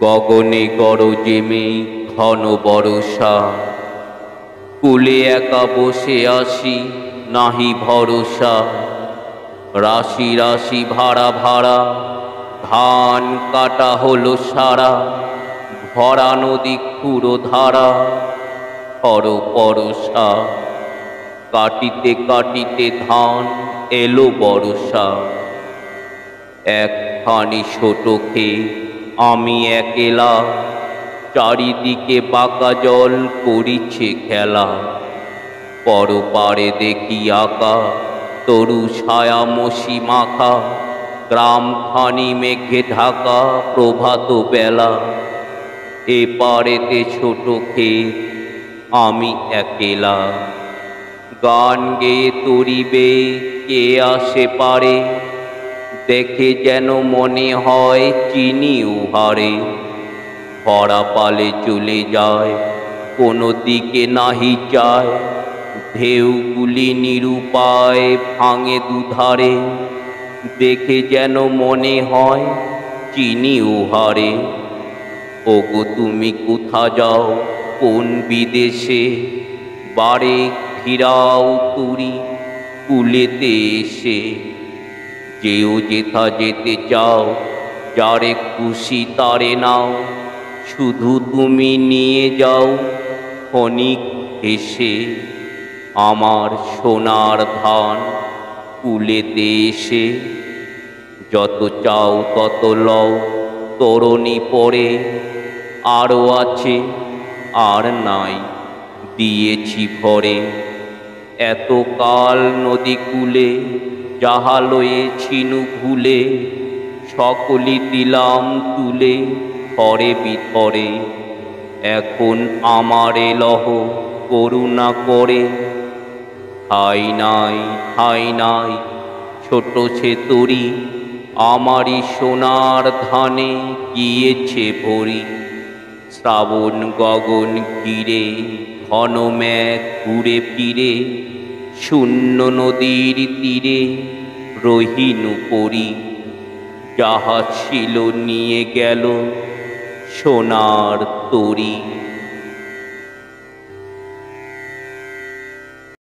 গগনে গরজে মেঘ ঘন বরষা, কূলে একা বসে আসি নাহি ভরসা। রাশি রাশি ভাড়া ভাড়া ধান কাটা হলো সারা, ভরা নদী ক্ষুরো ধারা হর পরশা। কাটিতে কাটিতে ধান এলো বর্ষা, একখানি ছোট ক্ষেত আমি একেলা, চারিদিকে বাঁকা জল করিছে খেলা। পরপারে দেখি আঁকা তরু ছায়া মসি মাখা, গ্রামখানি মেঘে ঢাকা প্রভাত বেলা। এপারেতে ছোট ক্ষেত আমি একেলা, গান গেয়ে তরিবে কে আসে পারে, দেখে যেন মনে হয় চিনি উহারে। ভরা পালে চলে যায় কোনো দিকে নাহি চায়, ঢেউগুলি নিরুপায় ভাঙে দুধারে, দেখে যেন মনে হয় চিনি উহারে। ওগো তুমি কোথা যাও কোন বিদেশে, বারে ফিরাও তুরি কুলেতে এসে। যেও যেথা যেতে চাও, যারে খুশি তারে নাও, শুধু তুমি নিয়ে যাও ক্ষণিক হেসে। আমার সোনার ধান কুলেতে এসে, যত চাও তত লও তরণী পরে। আরও আছে আর নাই দিয়েছি ভরে, এতকাল নদী কূলে যাহা লয়েছিনু ভুলে, সকলই দিলাম তুলে থরে বিথরে। এখন আমারে লহ করুণা করে, ঠাই নাই ঠাই নাই ছোট সে তরি, আমারই সোনার ধানে গিয়েছে ভরি। শ্রাবণ গগন ঘিরে ঘন মেঘ ঘুরে ফিরে, শূন্য নদীর তীরে রহিনু পরি। যাহা ছিল নিয়ে গেল সোনার তরি।